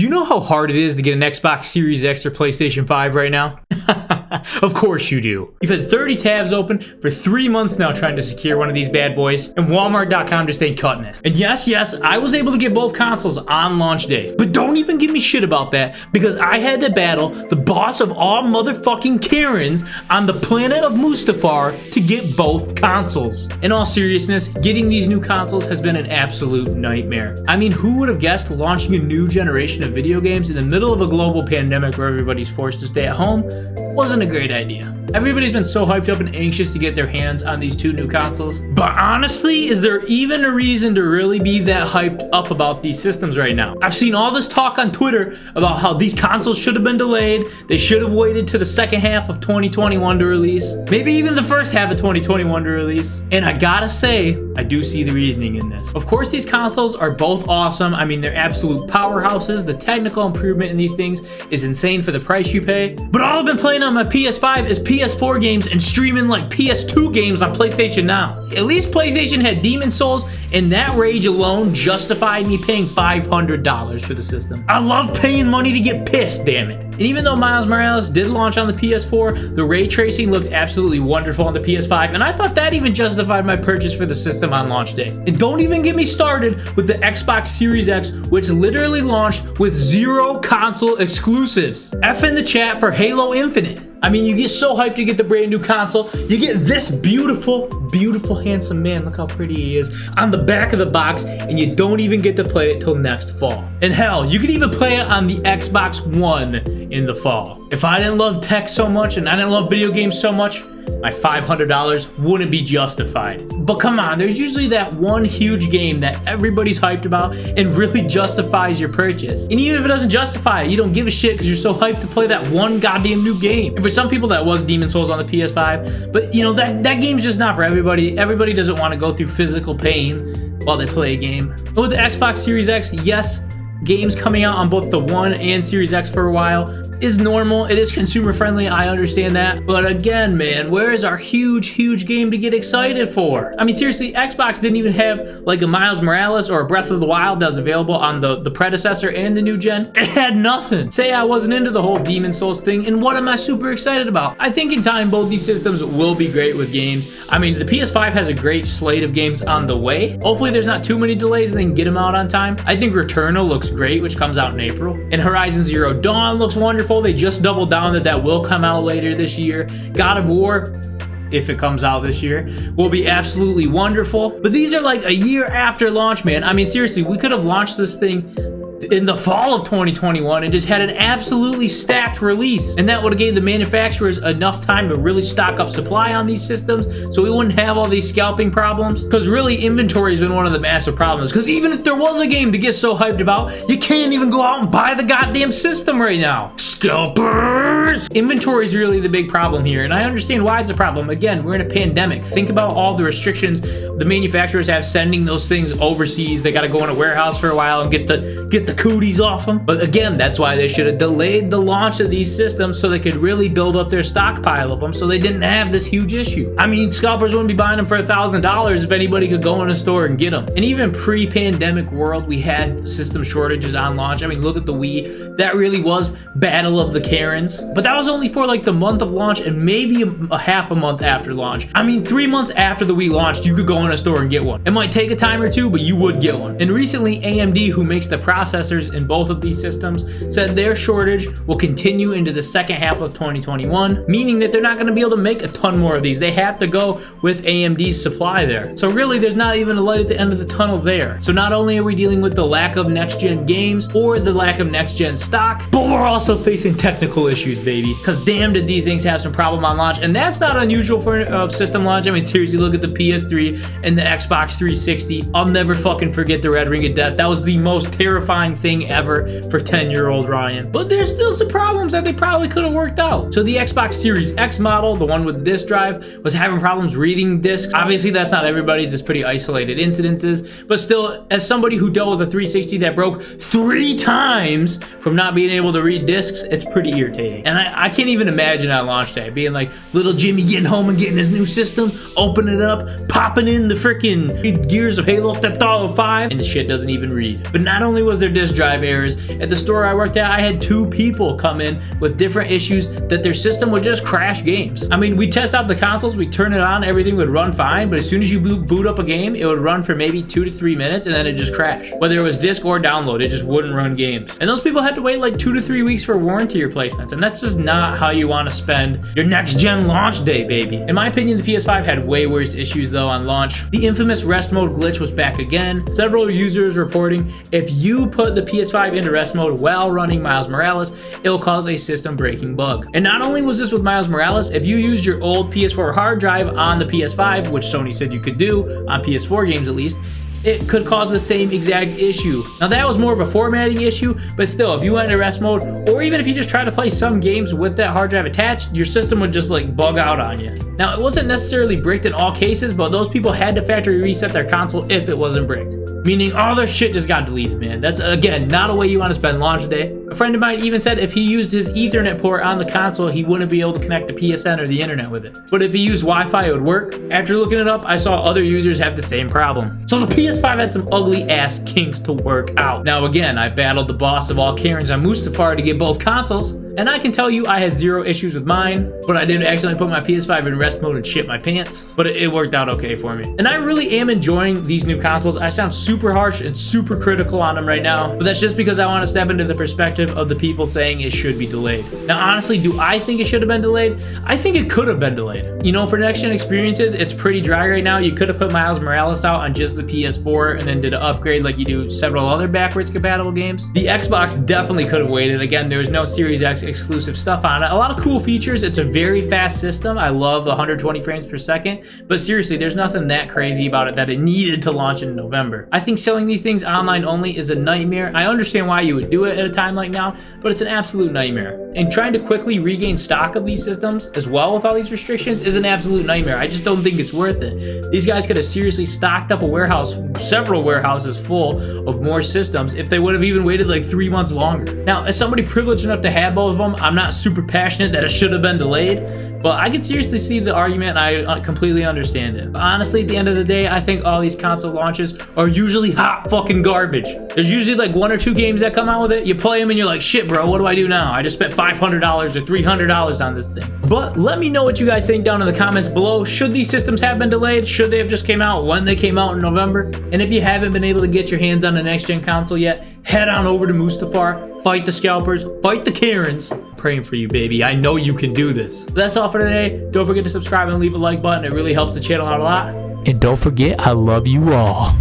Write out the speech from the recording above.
you know how hard it is to get an Xbox Series X or PlayStation 5 right now? Of course you do. You've had 30 tabs open for 3 months now trying to secure one of these bad boys, and Walmart.com just ain't cutting it. And yes, I was able to get both consoles on launch day. But don't even give me shit about that, because I had to battle the boss of all motherfucking Karens on the planet of Mustafar to get both consoles. In all seriousness, getting these new consoles has been an absolute nightmare. I mean, who would have guessed launching a new generation of video games in the middle of a global pandemic where everybody's forced to stay at home wasn't a great idea. Everybody's been so hyped up and anxious to get their hands on these two new consoles. But honestly, is there even a reason to really be that hyped up about these systems right now? I've seen all this talk on Twitter about how these consoles should have been delayed. They should have waited to the second half of 2021 to release. Maybe even the first half of 2021 to release. And I gotta say, I do see the reasoning in this. Of course, these consoles are both awesome. I mean, they're absolute powerhouses. The technical improvement in these things is insane for the price you pay. But all I've been playing on my PS5 is PS4 games and streaming like PS2 games on PlayStation Now. At least PlayStation had Demon Souls, and that rage alone justified me paying $500 for the system. I love paying money to get pissed, damn it. And even though Miles Morales did launch on the PS4, the ray tracing looked absolutely wonderful on the PS5, and I thought that even justified my purchase for the system on launch day. And don't even get me started with the Xbox Series X, which literally launched with 0 console exclusives. F in the chat for Halo Infinite. I mean, you get so hyped to get the brand new console. You get this beautiful, handsome man, look how pretty he is, on the back of the box, and you don't even get to play it till next fall. And hell, you could even play it on the Xbox One in the fall. If I didn't love tech so much and I didn't love video games so much, my $500 wouldn't be justified. But come on, there's usually that one huge game that everybody's hyped about and really justifies your purchase. And even if it doesn't justify it, you don't give a shit because you're so hyped to play that one goddamn new game. And for some people that was Demon Souls on the PS5, but you know, that game's just not for everybody. Everybody doesn't want to go through physical pain while they play a game. But with the Xbox Series X, yes, games coming out on both the One and Series X for a while is normal. It is consumer friendly, I understand that. But again, man, where is our huge game to get excited for? I mean, seriously, Xbox didn't even have like a Miles Morales or a Breath of the Wild that was available on the predecessor and the new gen. It had nothing. Say I wasn't into the whole Demon Souls thing, and what am I super excited about? I think in time, both these systems will be great with games. I mean, the PS5 has a great slate of games on the way. Hopefully there's not too many delays and they can get them out on time. I think Returnal looks great, which comes out in April. And Horizon Zero Dawn looks wonderful. They just doubled down that will come out later this year. God of War, if it comes out this year, will be absolutely wonderful. But these are like a year after launch, man. I mean, seriously, we could have launched this thing in the fall of 2021 and just had an absolutely stacked release, and that would have gave the manufacturers enough time to really stock up supply on these systems so we wouldn't have all these scalping problems. Because really, inventory has been one of the massive problems, because even if there was a game to get so hyped about, you can't even go out and buy the goddamn system right now. Scalpers! Inventory is really the big problem here, and I understand why it's a problem. Again, we're in a pandemic. Think about all the restrictions the manufacturers have sending those things overseas. They got to go in a warehouse for a while and get the cooties off them. But again, that's why they should have delayed the launch of these systems so they could really build up their stockpile of them so they didn't have this huge issue. I mean, scalpers wouldn't be buying them for $1,000 if anybody could go in a store and get them. And even pre-pandemic world, we had system shortages on launch. I mean, look at the Wii. That really was Battle of the Karens. But that was only for like the month of launch and maybe a half a month after launch. I mean, 3 months after the Wii launched, you could go in a store and get one. It might take a time or two, but you would get one. And recently, AMD, who makes the processors in both of these systems, said their shortage will continue into the second half of 2021, meaning that they're not going to be able to make a ton more of these. They have to go with AMD's supply there. So really, there's not even a light at the end of the tunnel there. So not only are we dealing with the lack of next-gen games or the lack of next-gen stock, but we're also facing technical issues, baby. Because damn did these things have some problem on launch, and that's not unusual for system launch. I mean, seriously, look at the PS3 and the Xbox 360. I'll never fucking forget the Red Ring of Death. That was the most terrifying thing ever for 10-year-old Ryan. But there's still some problems that they probably could have worked out. So the Xbox Series X model, the one with the disk drive, was having problems reading discs. Obviously, that's not everybody's. It's pretty isolated incidences. But still, as somebody who dealt with a 360 that broke 3 times from not being able to read discs, it's pretty irritating. And I can't even imagine on launch day being like little Jimmy getting home and getting his new system, opening it up, popping in the freaking gears of Halo 5, and the shit doesn't even read. But not only was their disc disk drive errors. At the store I worked at, I had 2 people come in with different issues that their system would just crash games. I mean, we test out the consoles, we turn it on, everything would run fine, but as soon as you boot up a game, it would run for maybe 2 to 3 minutes and then it just crashed. Whether it was disk or download, it just wouldn't run games. And those people had to wait like 2 to 3 weeks for warranty replacements, and that's just not how you want to spend your next gen launch day, baby. In my opinion, the PS5 had way worse issues though on launch. The infamous rest mode glitch was back again. Several users reporting if you put the PS5 into rest mode while running Miles Morales, it'll cause a system breaking bug. And not only was this with Miles Morales, if you used your old PS4 hard drive on the PS5, which Sony said you could do on PS4 games at least, it could cause the same exact issue. Now that was more of a formatting issue, but still, if you went into rest mode, or even if you just tried to play some games with that hard drive attached, your system would just like bug out on you. Now it wasn't necessarily bricked in all cases, but those people had to factory reset their console if it wasn't bricked. Meaning all their shit just got deleted, man. That's, again, not a way you want to spend launch day. A friend of mine even said if he used his Ethernet port on the console, he wouldn't be able to connect to PSN or the internet with it. But if he used Wi-Fi, it would work. After looking it up, I saw other users have the same problem. So the PS5 had some ugly ass kinks to work out. Now again, I battled the boss of all Karens on Mustafar to get both consoles, and I can tell you I had 0 issues with mine, but I did accidentally put my PS5 in rest mode and shit my pants, but it worked out okay for me. And I really am enjoying these new consoles. I sound super harsh and super critical on them right now, but that's just because I want to step into the perspective of the people saying it should be delayed. Now honestly, do I think it should have been delayed? I think it could have been delayed. You know, for next gen experiences, it's pretty dry right now. You could have put Miles Morales out on just the PS4 and then did an upgrade like you do several other backwards compatible games. The Xbox definitely could have waited. Again, there was no Series X exclusive stuff on it. A lot of cool features. It's a very fast system. I love the 120 frames per second, but seriously, there's nothing that crazy about it that it needed to launch in November. I think selling these things online only is a nightmare. I understand why you would do it at a time like now, but it's an absolute nightmare. And trying to quickly regain stock of these systems as well with all these restrictions is an absolute nightmare. I just don't think it's worth it. These guys could have seriously stocked up a warehouse, several warehouses full of more systems if they would have even waited like 3 months longer. Now, as somebody privileged enough to have both of them, I'm not super passionate that it should have been delayed, but I can seriously see the argument and I completely understand it. But honestly, at the end of the day, I think all these console launches are usually hot fucking garbage. There's usually like 1 or 2 games that come out with it, you play them and you're like, shit bro, what do I do now? I just spent $500 or $300 on this thing. But let me know what you guys think down in the comments below. Should these systems have been delayed? Should they have just came out when they came out in November? And if you haven't been able to get your hands on the next gen console yet, head on over to Mustafar, fight the scalpers, fight the Karens. Praying for you, baby. I know you can do this. That's all for today. Don't forget to subscribe and leave a like button. It really helps the channel out a lot. And don't forget, I love you all.